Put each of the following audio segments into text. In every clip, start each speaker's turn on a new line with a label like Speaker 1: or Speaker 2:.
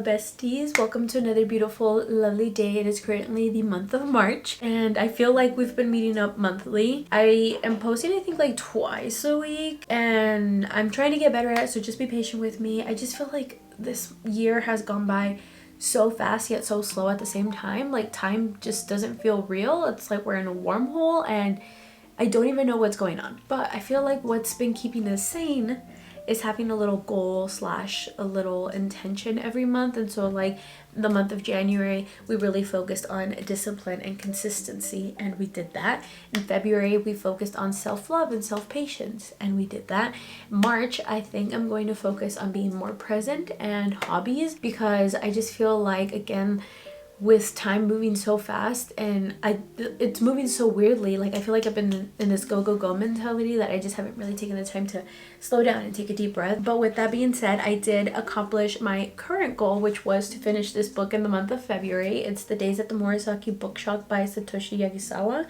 Speaker 1: besties, welcome to another beautiful lovely day. It is currently the month of March and I feel like we've been meeting up monthly. I am posting I think like twice a week and I'm trying to get better at it, so just be patient with me. I just feel like this year has gone by so fast yet so slow at the same time. Like time just doesn't feel real. It's like we're in a wormhole and I don't even know what's going on. But I feel like what's been keeping us sane is having a little goal slash a little intention every month. And so like the month of January we really focused on discipline and consistency, and we did that. In February we focused on self-love and self-patience, and we did that. March I think I'm going to focus on being more present and hobbies, because I just feel like, again, with time moving so fast and it's moving so weirdly, like I feel like I've been in this go mentality that I just haven't really taken the time to slow down and take a deep breath. But with that being said, I did accomplish my current goal, which was to finish this book in the month of February. It's The Days at the Morisaki Bookshop by Satoshi Yagisawa,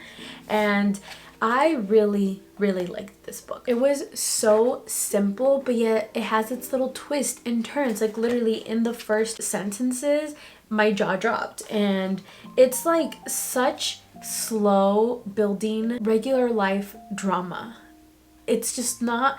Speaker 1: and I really liked this book. It was so simple, but yet it has its little twists and turns. Like literally in the first sentences my jaw dropped, and it's like such slow building regular life drama. It's just not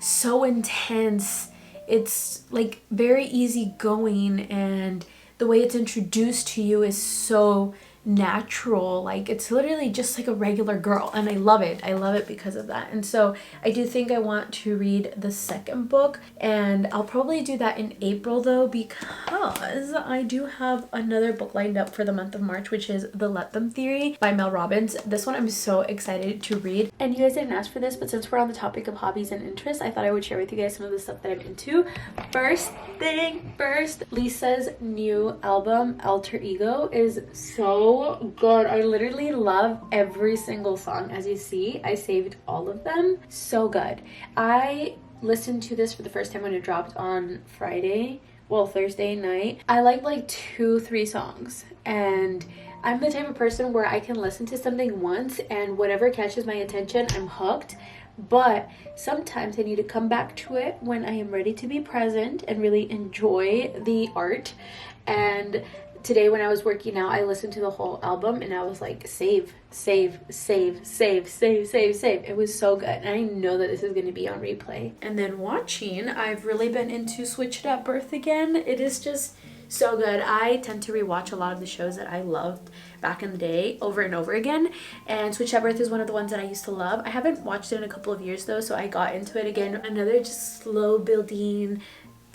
Speaker 1: so intense. It's like very easygoing, and the way it's introduced to you is so natural. Like it's literally just like a regular girl, and I love it because of that. And so I do think I want to read the second book, and I'll probably do that in April though, because I do have another book lined up for the month of March, which is The Let Them Theory by Mel Robbins. This one I'm so excited to read, and you guys didn't ask for this, but since we're on the topic of hobbies and interests, I thought I would share with you guys some of the stuff that I'm into. First thing first, Lisa's new album Alter Ego is so good. I literally love every single song. As you see, I saved all of them. So good. I listened to this for the first time when it dropped on Thursday night. I liked like 2-3 songs, and I'm the type of person where I can listen to something once and whatever catches my attention, I'm hooked. But sometimes I need to come back to it when I am ready to be present and really enjoy the art. And today when I was working out, I listened to the whole album and I was like, save. It was so good. And I know that this is going to be on replay. And then watching, I've really been into Switch It Up Birth again. It is just so good. I tend to rewatch a lot of the shows that I loved back in the day over and over again, and Switch It Up Birth is one of the ones that I used to love. I haven't watched it in a couple of years though, so I got into it again. Another just slow building,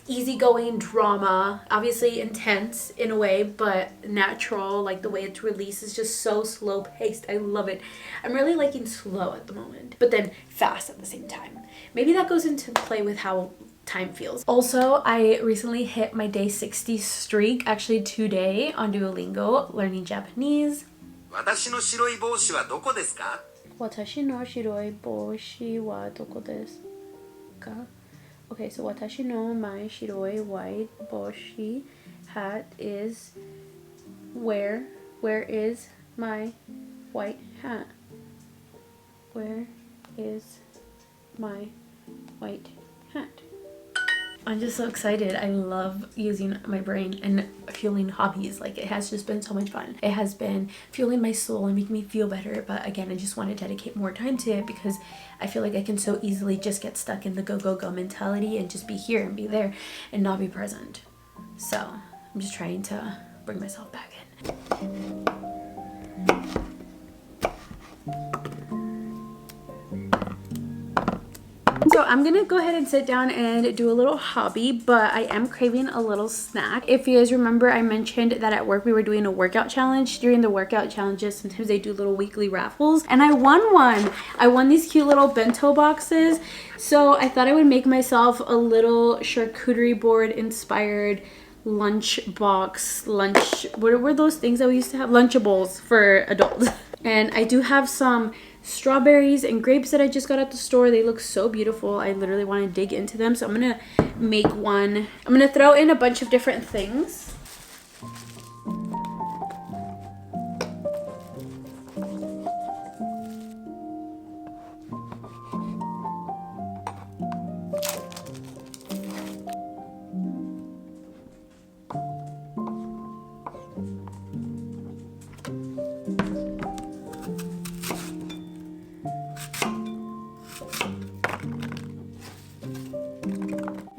Speaker 1: easygoing drama, obviously intense in a way, but natural. Like the way it's released is just so slow paced. I love it. I'm really liking slow at the moment, but then fast at the same time. Maybe that goes into play with how time feels. Also, I recently hit my day 60 streak, actually today, on Duolingo, learning Japanese. 私の白い帽子はどこですか? 私の白い帽子はどこですか? Okay, so 私の my 白い white 帽子 hat is where is my white hat? Where is my white hat? I'm just so excited. I love using my brain and fueling hobbies. Like it has just been so much fun. It has been fueling my soul and making me feel better. But again, I just want to dedicate more time to it because I feel like I can so easily just get stuck in the go mentality and just be here and be there and not be present. So I'm just trying to bring myself back in. So I'm gonna go ahead and sit down and do a little hobby, but I am craving a little snack. If you guys remember, I mentioned that at work we were doing a workout challenge. During the workout challenges, sometimes they do little weekly raffles, and I won one. I won these cute little bento boxes. So I thought I would make myself a little charcuterie board inspired lunch box, what were those things that we used to have? Lunchables for adults. And I do have some strawberries and grapes that I just got at the store. They look so beautiful. I literally want to dig into them. So I'm gonna make one. I'm gonna throw in a bunch of different things.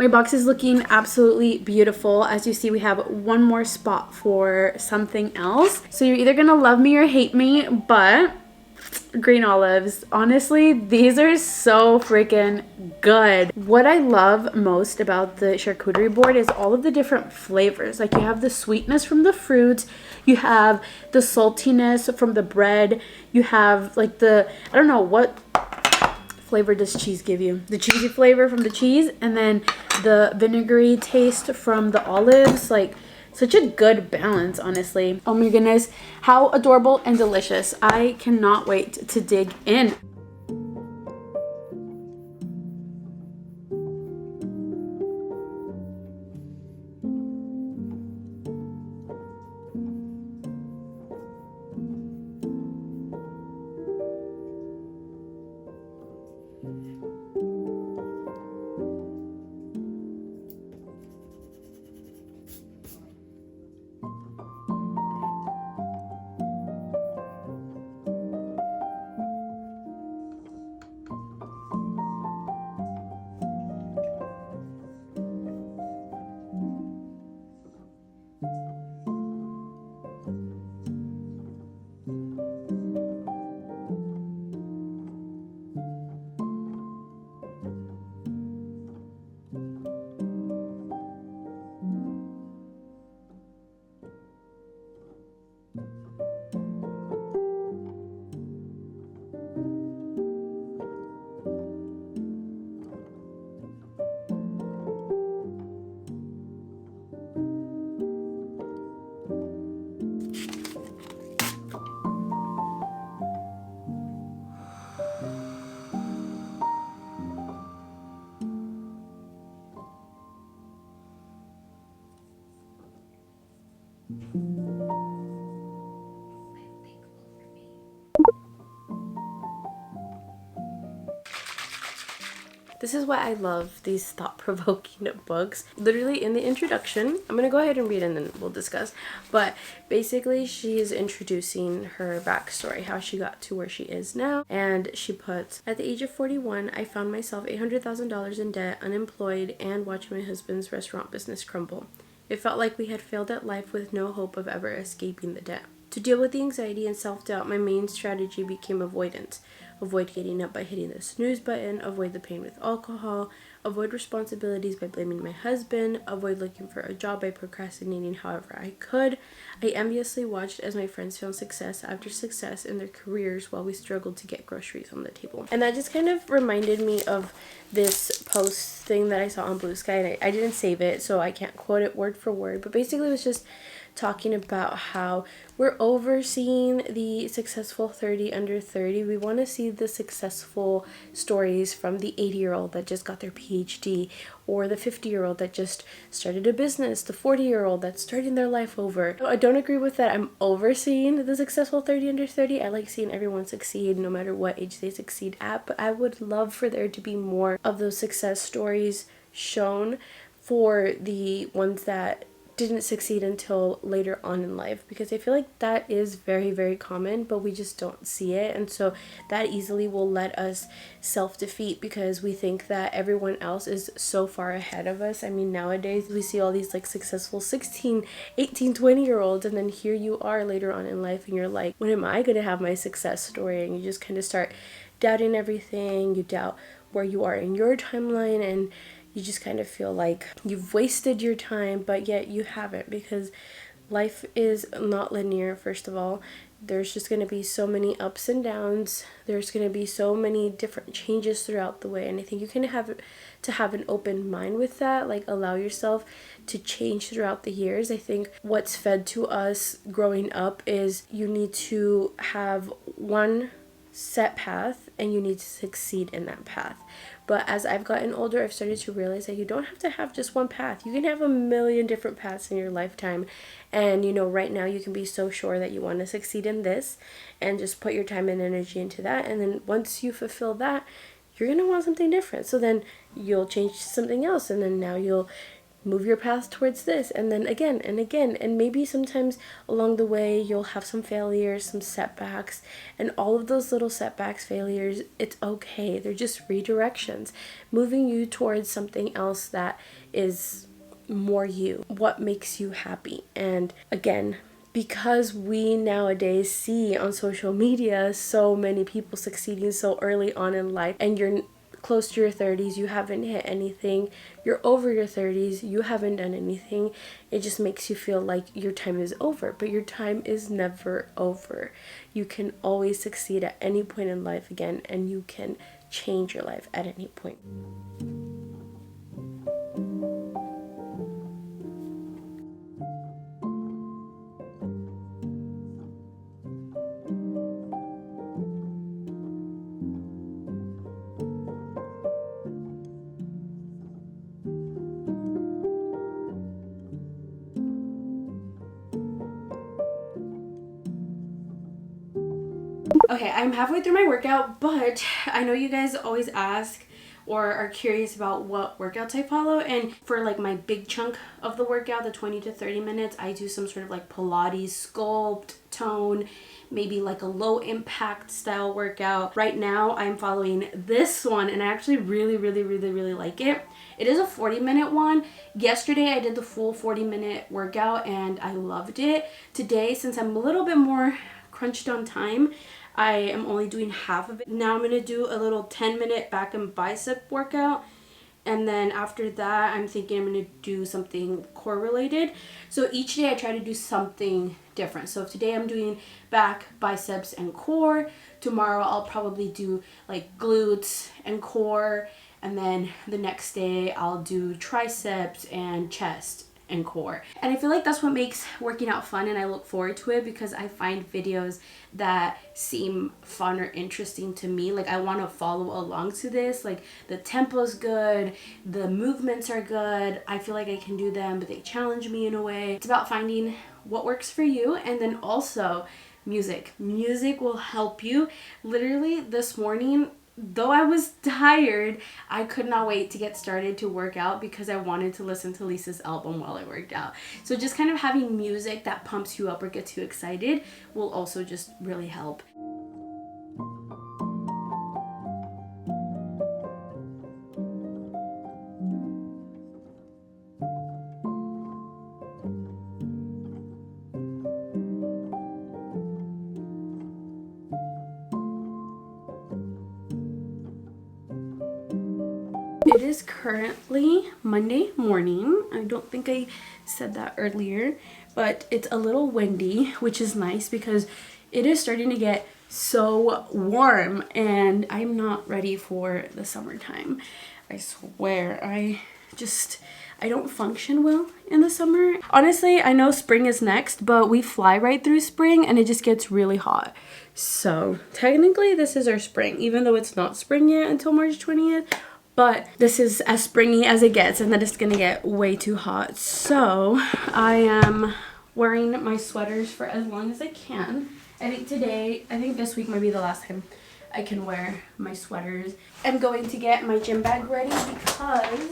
Speaker 2: My box is looking absolutely beautiful. As you see, we have one more spot for something else. So you're either gonna love me or hate me, but green olives, honestly, these are so freaking good. What I love most about the charcuterie board is all of the different flavors. Like, you have the sweetness from the fruits, you have the saltiness from the bread, you have like the, I don't know, what flavor does cheese give you? The cheesy flavor from the cheese, and then the vinegary taste from the olives. Like, such a good balance, honestly. Oh my goodness, how adorable and delicious. I cannot wait to dig in.
Speaker 1: This is why I love these thought-provoking books. Literally in the introduction, I'm gonna go ahead and read it and then we'll discuss. But basically she's introducing her backstory, how she got to where she is now. And she puts, at the age of 41, I found myself $800,000 in debt, unemployed, and watching my husband's restaurant business crumble. It felt like we had failed at life with no hope of ever escaping the debt. To deal with the anxiety and self-doubt, my main strategy became avoidance. Avoid getting up by hitting the snooze button, avoid the pain with alcohol, avoid responsibilities by blaming my husband, avoid looking for a job by procrastinating however I could. I enviously watched as my friends found success after success in their careers while we struggled to get groceries on the table. And that just kind of reminded me of this post thing that I saw on Blue Sky, and I didn't save it, so I can't quote it word for word, but basically it was just talking about how we're overseeing the successful 30 under 30. We want to see the successful stories from the 80-year-old that just got their PhD, or the 50-year-old that just started a business, the 40-year-old that's starting their life over. I don't agree with that. I'm overseeing the successful 30 under 30. I like seeing everyone succeed no matter what age they succeed at, but I would love for there to be more of those success stories shown for the ones that didn't succeed until later on in life, because I feel like that is very, very common, but we just don't see it. And so that easily will let us self-defeat because we think that everyone else is so far ahead of us. I mean, nowadays we see all these like successful 16, 18, 20-year-olds, and then here you are later on in life and you're like, when am I going to have my success story? And you just kind of start doubting everything. You doubt where you are in your timeline, and you just kind of feel like you've wasted your time, but yet you haven't, because life is not linear. First of all, there's just going to be so many ups and downs. There's going to be so many different changes throughout the way, and I think you can have to have an open mind with that, like allow yourself to change throughout the years. I think what's fed to us growing up is you need to have one set path and you need to succeed in that path. But as I've gotten older, I've started to realize that you don't have to have just one path. You can have a million different paths in your lifetime. And, you know, right now you can be so sure that you want to succeed in this and just put your time and energy into that. And then once you fulfill that, you're going to want something different. So then you'll change to something else. And then now you'll
Speaker 3: move your path towards this, and then again and again. And maybe sometimes along the way you'll have some failures, some setbacks, and all of those little setbacks, failures, it's okay. They're just redirections moving you towards something else that is more you, what makes you happy. And again, because we nowadays see on social media so many people succeeding so early on in life, and you're close to your 30s, you haven't hit anything, you're over your 30s, you haven't done anything, it just makes you feel like your time is over. But your time is never over. You can always succeed at any point in life again, and you can change your life at any point.
Speaker 2: Okay, I'm halfway through my workout, but I know you guys always ask or are curious about what workouts I follow. And for like my big chunk of the workout, the 20 to 30 minutes, I do some sort of like Pilates, sculpt, tone, maybe like a low impact style workout. Right now I'm following this one, and I actually really like it. It is a 40-minute one. Yesterday I did the full 40-minute workout and I loved it. Today, since I'm a little bit more crunched on time, I am only doing half of it. Now I'm going to do a little 10-minute back and bicep workout. And then after that, I'm thinking I'm going to do something core related. So each day I try to do something different. So if today I'm doing back, biceps, and core, tomorrow I'll probably do like glutes and core. And then the next day I'll do triceps and chest and core. And I feel like that's what makes working out fun, and I look forward to it because I find videos that seem fun or interesting to me. Like I want to follow along to this. Like the tempo's good, the movements are good, I feel like I can do them, but they challenge me in a way. It's about finding what works for you. And then also music will help you. Literally this morning, though I was tired, I could not wait to get started to work out because I wanted to listen to Lisa's album while I worked out. So just kind of having music that pumps you up or gets you excited will also just really help. It is currently Monday morning. I don't think I said that earlier, but it's a little windy, which is nice because it is starting to get so warm and I'm not ready for the summertime. I swear, I don't function well in the summer. Honestly, I know spring is next, but we fly right through spring and it just gets really hot. So technically this is our spring, even though it's not spring yet until March 20th. But this is as springy as it gets, and then it's gonna get way too hot. So I am wearing my sweaters for as long as I can. I think this week might be the last time I can wear my sweaters. I'm going to get my gym bag ready because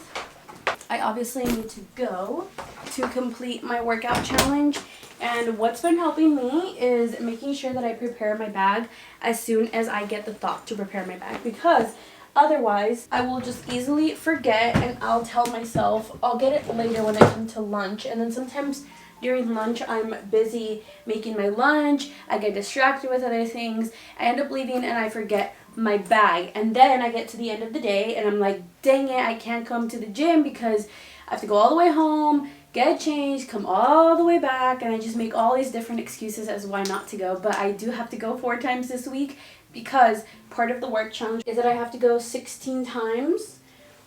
Speaker 2: I obviously need to go to complete my workout challenge. And what's been helping me is making sure that I prepare my bag as soon as I get the thought to prepare my bag, because otherwise, I will just easily forget and I'll tell myself I'll get it later when I come to lunch. And then sometimes during lunch, I'm busy making my lunch. I get distracted with other things. I end up leaving and I forget my bag. And then I get to the end of the day and I'm like, dang it, I can't come to the gym because I have to go all the way home, get changed, come all the way back. And I just make all these different excuses as why not to go. But I do have to go 4 times this week, because part of the work challenge is that I have to go 16 times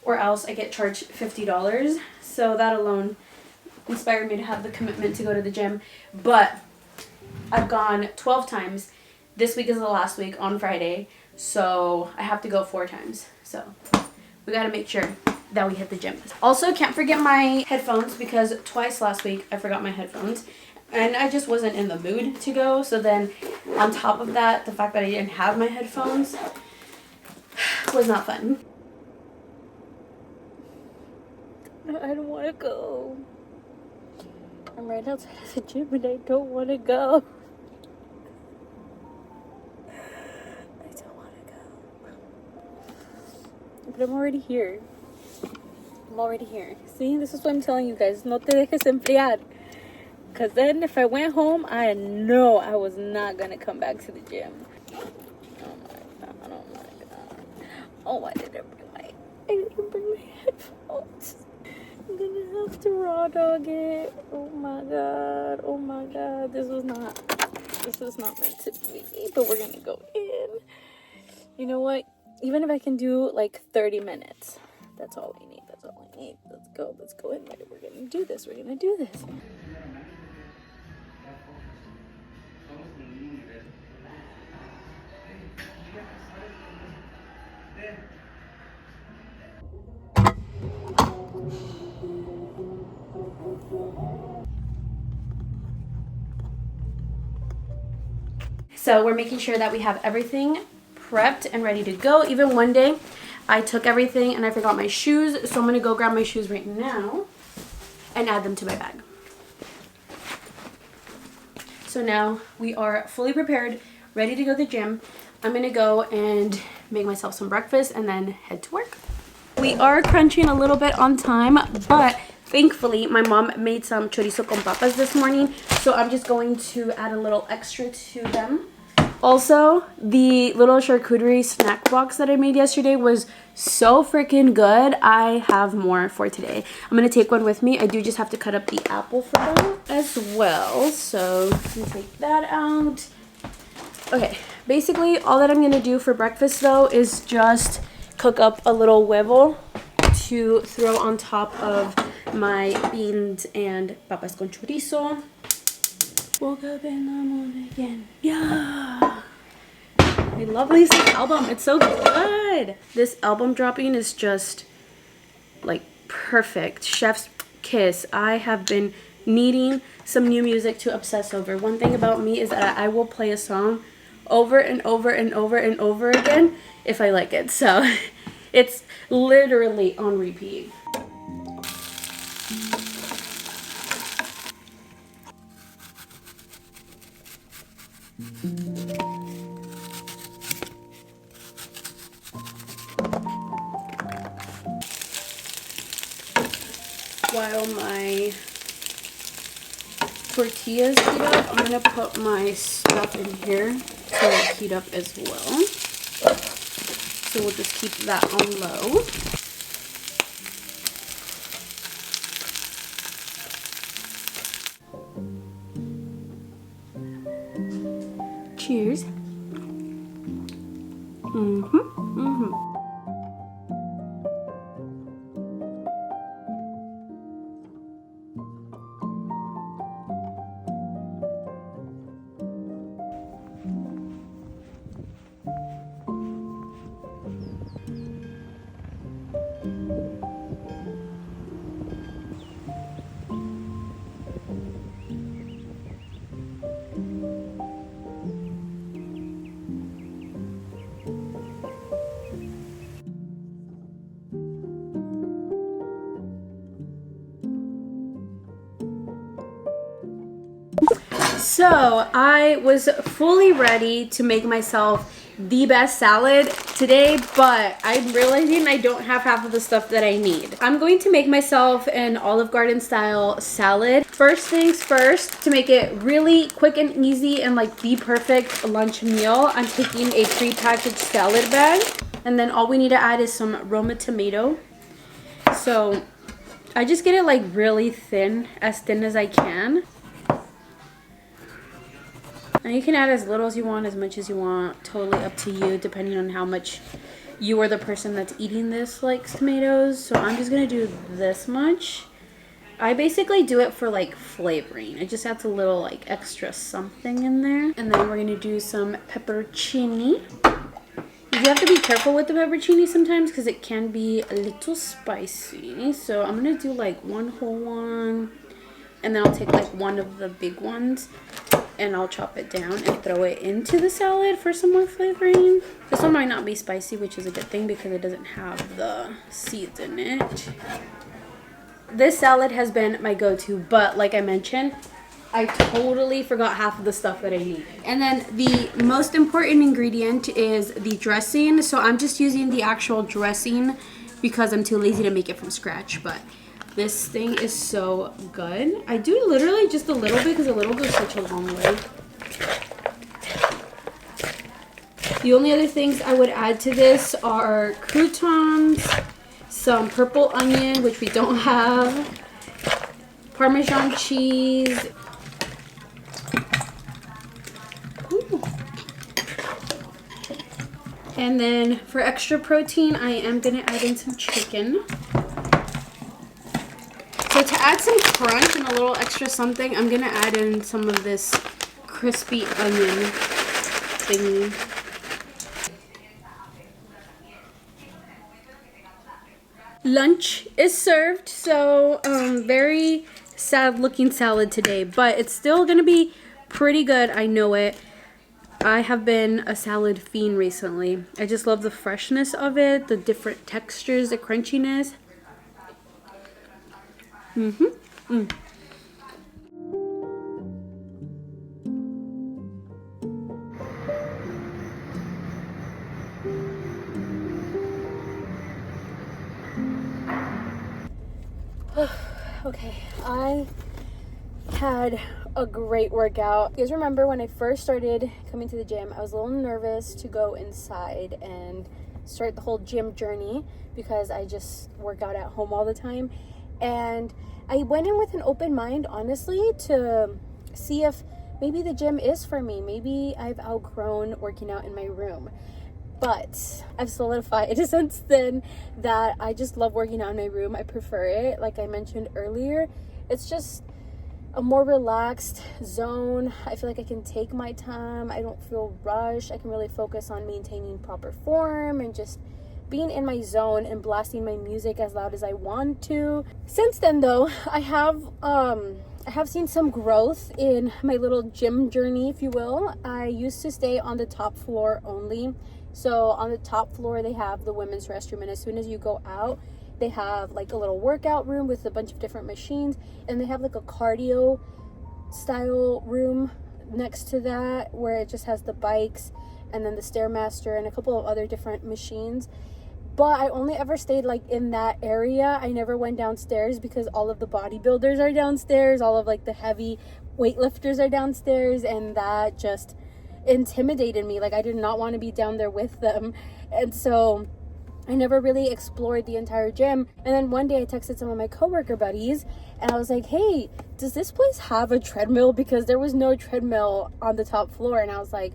Speaker 2: or else I get charged $50. So that alone inspired me to have the commitment to go to the gym. But I've gone 12 times. This week is the last week on Friday. So I have to go 4 times. So we got to make sure that we hit the gym. Also, can't forget my headphones, because twice last week I forgot my headphones. And I just wasn't in the mood to go. So then on top of that, the fact that I didn't have my headphones was not fun.
Speaker 3: I don't want to go. I'm right outside of the gym and I don't want to go. I don't want to go. But I'm already here. I'm already here. See, this is what I'm telling you guys. No te dejes enfriar. Because then if I went home, I know I was not going to come back to the gym. Oh my god, oh my god. Oh, I didn't bring my headphones. I'm gonna have to raw dog it. Oh my god, this is not meant to be, but we're gonna go in. You know what? Even if I can do like 30 minutes, that's all I need. Let's go in there. We're gonna do this.
Speaker 2: So we're making sure that we have everything prepped and ready to go. Even one day I took everything and I forgot my shoes, so I'm gonna go grab my shoes right now and add them to my bag. So now we are fully prepared, ready to go to the gym. I'm gonna go and make myself some breakfast and then head to work. We are crunching a little bit on time, but thankfully my mom made some chorizo con papas this morning, so I'm just going to add a little extra to them. Also, the little charcuterie snack box that I made yesterday was so freaking good. I have more for today. I'm going to take one with me. I do just have to cut up the apple for them as well. So, let me take that out. Okay, basically all that I'm going to do for breakfast though is just cook up a little huevo to throw on top of my beans and papas con chorizo. Woke up in the morning again. Yeah. I love Lisa's album. It's so good. This album dropping is just like perfect. Chef's kiss. I have been needing some new music to obsess over. One thing about me is that I will play a song over and over and over and over again if I like it. So it's literally on repeat. While my tortillas heat up, I'm gonna put my stuff in here to heat up as well. So we'll just keep that on low. Cheers. So I was fully ready to make myself the best salad today, but I'm realizing I don't have half of the stuff that I need. I'm going to make myself an Olive Garden style salad. First things first, to make it really quick and easy and like the perfect lunch meal, I'm taking a pre-packaged salad bag, and then all we need to add is some Roma tomato. So I just get it like really thin, as thin as I can. Now you can add as little as you want, as much as you want, totally up to you, depending on how much you or the person that's eating this likes tomatoes. So I'm just gonna do this much. I basically do it for like flavoring. It just adds a little like extra something in there. And then we're gonna do some pepperoncini. You have to be careful with the pepperoncini sometimes because it can be a little spicy. So I'm gonna do like one whole one, and then I'll take like one of the big ones and I'll chop it down and throw it into the salad for some more flavoring. This one might not be spicy, which is a good thing because it doesn't have the seeds in it. this salad has been my go-to, but like I mentioned, I totally forgot half of the stuff that I needed. And then the most important ingredient is the dressing. So I'm just using the actual dressing because I'm too lazy to make it from scratch. But this thing is so good. I do literally just a little bit because a little goes such a long way. The only other things I would add to this are croutons, some purple onion, which we don't have, Parmesan cheese. Ooh. And then for extra protein, I am going to add in some chicken. So to add some crunch and a little extra something, I'm going to add in some of this crispy onion thingy. Lunch is served, so very sad looking salad today, but it's still gonna be pretty good. I know it. I have been a salad fiend recently. I just love the freshness of it, the different textures, the crunchiness. Okay, I had a great workout. You guys remember when I first started coming to the gym, I was a little nervous to go inside and start the whole gym journey because I just work out at home all the time. And I went in with an open mind, honestly, to see if maybe the gym is for me. Maybe I've outgrown working out in my room. But I've solidified since then that I just love working out in my room. I prefer it. Like I mentioned earlier, it's just a more relaxed zone. I feel like I can take my time. I don't feel rushed. I can really focus on maintaining proper form and just being in my zone and blasting my music as loud as I want to. Since then though, I have seen some growth in my little gym journey, if you will. I used to stay on the top floor only. So on the top floor, they have the women's restroom, and as soon as you go out, they have like a little workout room with a bunch of different machines, and they have like a cardio style room next to that where it just has the bikes and then the Stairmaster and a couple of other different machines. But I only ever stayed like in that area. I never went downstairs because all of the bodybuilders are downstairs, all of like the heavy weightlifters are downstairs, and that just intimidated me. Like I did not want to be down there with them, and so I never really explored the entire gym. And then one day I texted some of my coworker buddies and I was like, hey, does this place have a treadmill? Because there was no treadmill on the top floor, and I was like,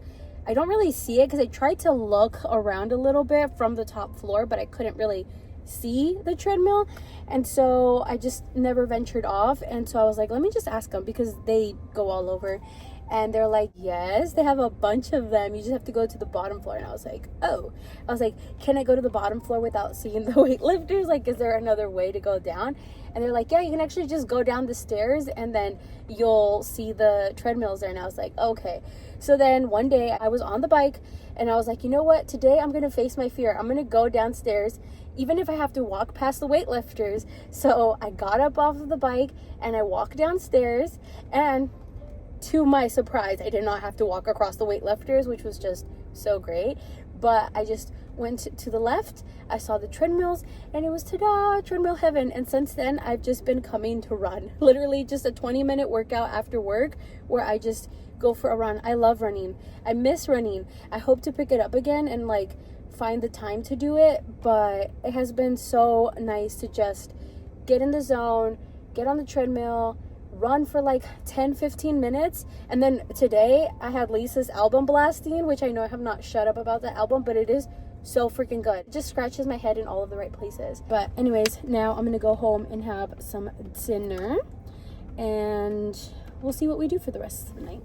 Speaker 2: I don't really see it, because I tried to look around a little bit from the top floor, but I couldn't really see the treadmill, and so I just never ventured off. And so I was like, let me just ask them, because they go all over. And they're like, yes, they have a bunch of them. You just have to go to the bottom floor. And I was like, oh. I was like, can I go to the bottom floor without seeing the weightlifters? Like, is there another way to go down? And they're like, yeah, you can actually just go down the stairs and then you'll see the treadmills there. And I was like, okay. So then one day I was on the bike and I was like, you know what? Today I'm going to face my fear. I'm going to go downstairs, even if I have to walk past the weightlifters. So I got up off of the bike and I walked downstairs, and to my surprise, I did not have to walk across the weightlifters, which was just so great. But I just went to the left, I saw the treadmills, and it was ta-da, treadmill heaven. And since then, I've just been coming to run. Literally just a 20-minute workout after work where I just go for a run. I love running. I miss running. I hope to pick it up again and like find the time to do it. But it has been so nice to just get in the zone, get on the treadmill, run for like 10-15 minutes. And then today I had Lisa's album blasting, which I know I have not shut up about the album, but it is so freaking good. It just scratches my head in all of the right places. But anyways, now I'm gonna go home and have some dinner, and we'll see what we do for the rest of the night.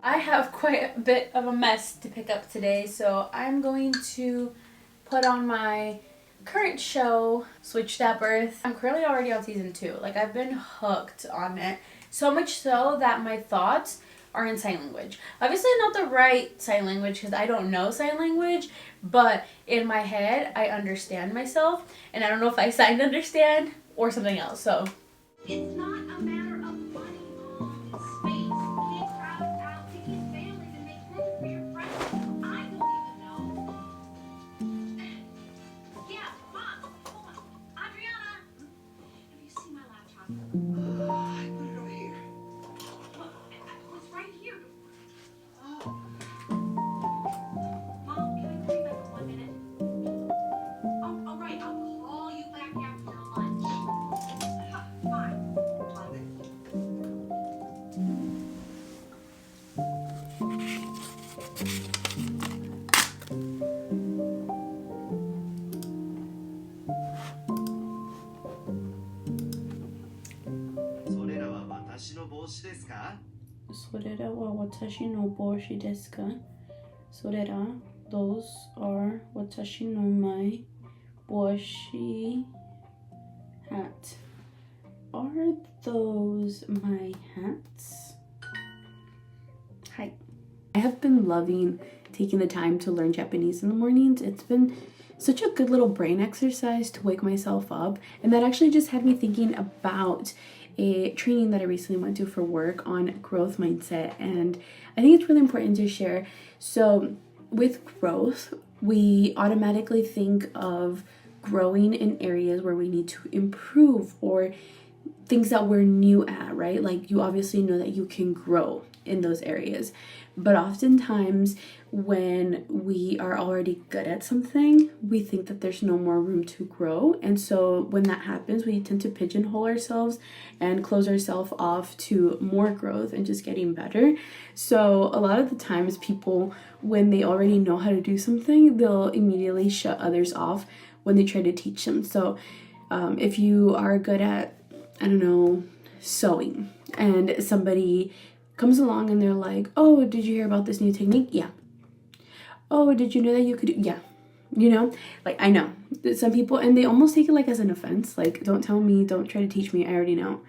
Speaker 2: I have quite a bit of a mess to pick up today, so I'm going to put on my current show, Switched at Birth. I'm currently already on season 2. Like, I've been hooked on it, so much so that my thoughts
Speaker 1: are in sign language. Obviously not the right sign language because I don't know sign language, but in my head I understand myself, and I don't know if I signed understand or something else. So
Speaker 4: it's not a matter of money, it's space. Being crowded out, picking families and make room for your friends. I don't even know. Yeah, Mom, hold on. Adriana, have you seen my laptop?
Speaker 5: I put it over here.
Speaker 4: Look, it's right here. Oh. Mom, can I call you back in 1 minute? Oh, all right, I'll call you back after lunch. Fine.
Speaker 5: Okay. それらは私の帽子ですか？
Speaker 3: それらは私の帽子ですか？それら those are 私のmy 帽子 hat. Are those my hats? Hi. I have been loving taking the time to learn Japanese in the mornings. It's been such a good little brain exercise to wake myself up, and that actually just had me thinking about a training that I recently went to for work on growth mindset, and I think it's really important to share. So with growth, we automatically think of growing in areas where we need to improve or things that we're new at, right? Like you obviously know that you can grow in those areas. But oftentimes when we are already good at something, we think that there's no more room to grow. And so when that happens, we tend to pigeonhole ourselves and close ourselves off to more growth and just getting better. So a lot of the times people, when they already know how to do something, they'll immediately shut others off when they try to teach them. So if you are good at, I don't know, sewing, and somebody comes along and they're like, oh, did you hear about this new technique? Yeah. Oh, did you know that you could do? Yeah. You know, like I know that some people, and they almost take it like as an offense. Like, don't tell me, don't try to teach me. I already know.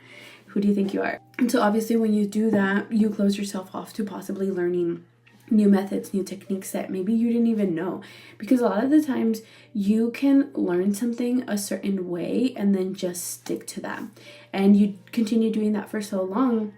Speaker 3: Who do you think you are? And so obviously when you do that, you close yourself off to possibly learning new methods, new techniques that maybe you didn't even know. Because a lot of the times you can learn something a certain way and then just stick to that. And you continue doing that for so long.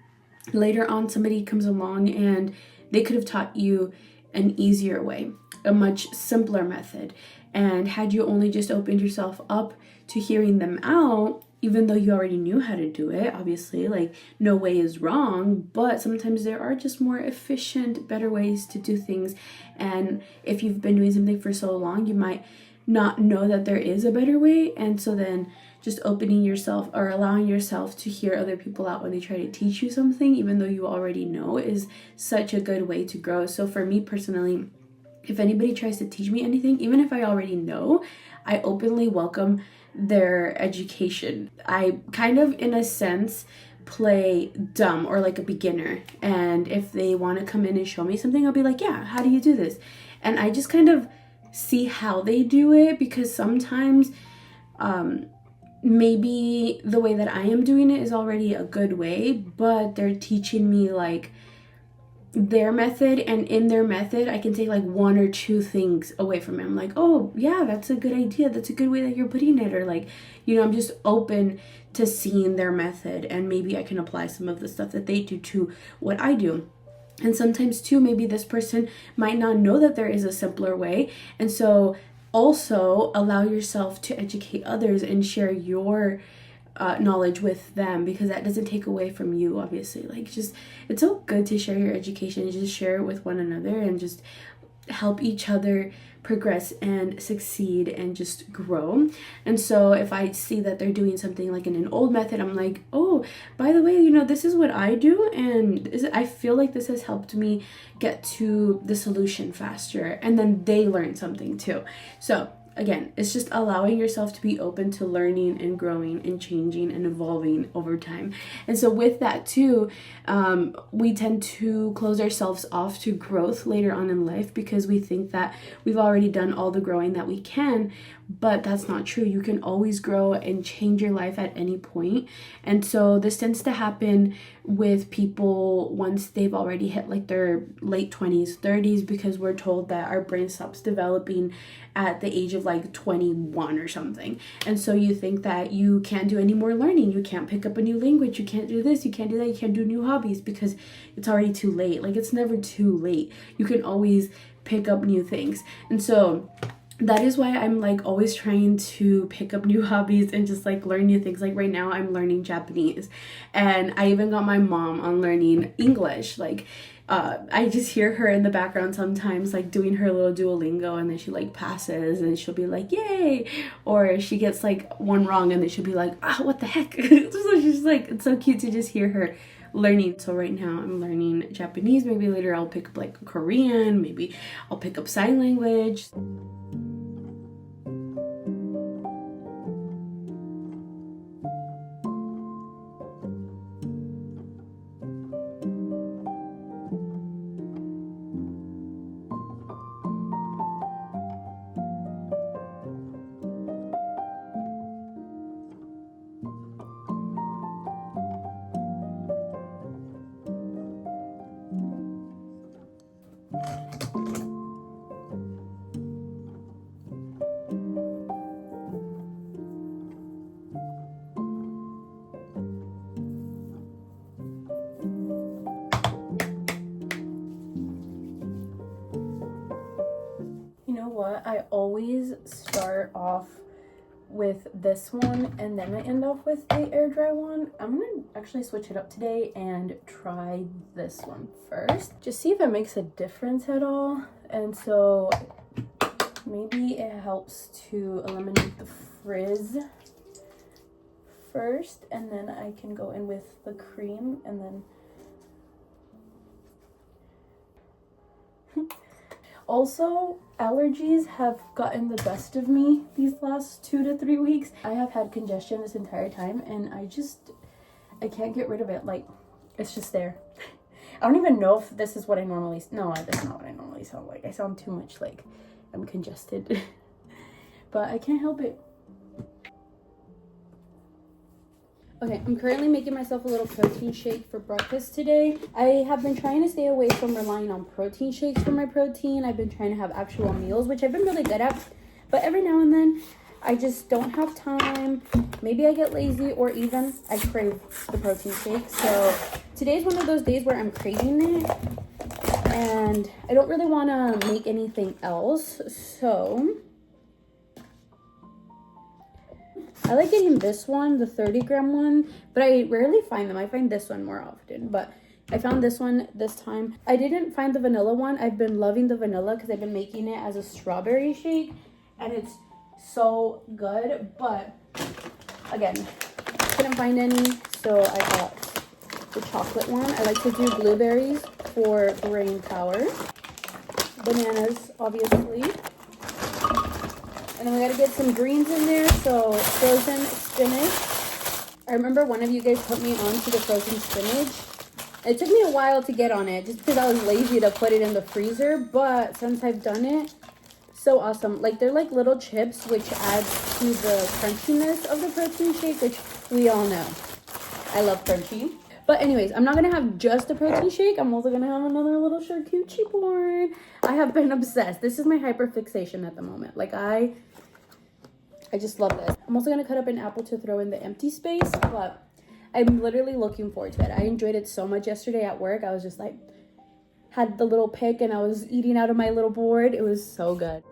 Speaker 3: Later on, somebody comes along and they could have taught you an easier way, a much simpler method. And had you only just opened yourself up to hearing them out, even though you already knew how to do it, obviously, like no way is wrong, but sometimes there are just more efficient, better ways to do things. And if you've been doing something for so long, you might not know that there is a better way. And so then just opening yourself or allowing yourself to hear other people out when they try to teach you something, even though you already know, is such a good way to grow. So for me personally, if anybody tries to teach me anything, even if I already know, I openly welcome their education. I kind of, in a sense, play dumb or like a beginner. And if they want to come in and show me something, I'll be like, yeah, how do you do this? And I just kind of see how they do it, because sometimes maybe the way that I am doing it is already a good way, but they're teaching me like their method, and in their method I can take like one or two things away from it. I'm like, oh yeah, that's a good idea, that's a good way that you're putting it, or like, you know, I'm just open to seeing their method, and maybe I can apply some of the stuff that they do to what I do. And sometimes too, maybe this person might not know that there is a simpler way, and so also allow yourself to educate others and share your knowledge with them, because that doesn't take away from you, obviously. Like, just, it's so good to share your education and just share it with one another and just help each other progress and succeed and just grow. And so if I see that they're doing something like in an old method, I'm like, oh, by the way, you know, this is what I do, and I feel like this has helped me get to the solution faster. And then they learn something too. So
Speaker 2: again, it's just allowing yourself to be open to learning and growing and changing and evolving over time. And so with that too, we tend to close ourselves off to growth later on in life because we think that we've already done all the growing that we can, but that's not true. You can always grow and change your life at any point. And so this tends to happen with people once they've already hit like their late 20s, 30s, because we're told that our brain stops developing at the age of like 21 or something. And so you think that you can't do any more learning. You can't pick up a new language. You can't do this. You can't do that. You can't do new hobbies because it's already too late. Like, it's never too late. You can always pick up new things. And so that is why I'm like always trying to pick up new hobbies and just like learn new things. Like right now I'm learning Japanese, and I even got my mom on learning English. Like I just hear her in the background sometimes like doing her little Duolingo, and then she like passes and she'll be like, yay, or she gets like one wrong and then she'll be like, ah, what the heck. So she's like, it's so cute to just hear her learning. So right now I'm learning Japanese. Maybe later I'll pick up like Korean, maybe I'll pick up sign language. What I always start off with this one and then I end off with the air dry one. I'm gonna actually switch it up today and try this one first, just see if it makes a difference at all. And so maybe it helps to eliminate the frizz first, and then I can go in with the cream and then also, allergies have gotten the best of me these last 2 to 3 weeks. I have had congestion this entire time and I can't get rid of it. Like, it's just there. I don't even know if this is what I normally, no, that's not what I normally sound like. I sound too much like I'm congested, but I can't help it. Okay, I'm currently making myself a little protein shake for breakfast today. I have been trying to stay away from relying on protein shakes for my protein. I've been trying to have actual meals, which I've been really good at. But every now and then, I just don't have time. Maybe I get lazy, or even I crave the protein shake. So today's one of those days where I'm craving it. And I don't really want to make anything else. So I like getting this one, the 30-gram one, but I rarely find them. I find this one more often, but I found this one this time. I didn't find the vanilla one. I've been loving the vanilla because I've been making it as a strawberry shake, and it's so good. But again, couldn't find any, so I got the chocolate one. I like to do blueberries for brain power. Bananas, obviously. And then we gotta get some greens in there, so frozen spinach. I remember one of you guys put me on to the frozen spinach. It took me a while to get on it, just because I was lazy to put it in the freezer, but since I've done it, so awesome. Like, they're like little chips, which adds to the crunchiness of the protein shake, which we all know. I love crunchy. But anyways, I'm not going to have just a protein shake. I'm also going to have another little charcuterie board. I have been obsessed. This is my hyperfixation at the moment. Like, I just love this. I'm also going to cut up an apple to throw in the empty space, but I'm literally looking forward to it. I enjoyed it so much yesterday at work. I was just like, had the little pick and I was eating out of my little board. It was so good.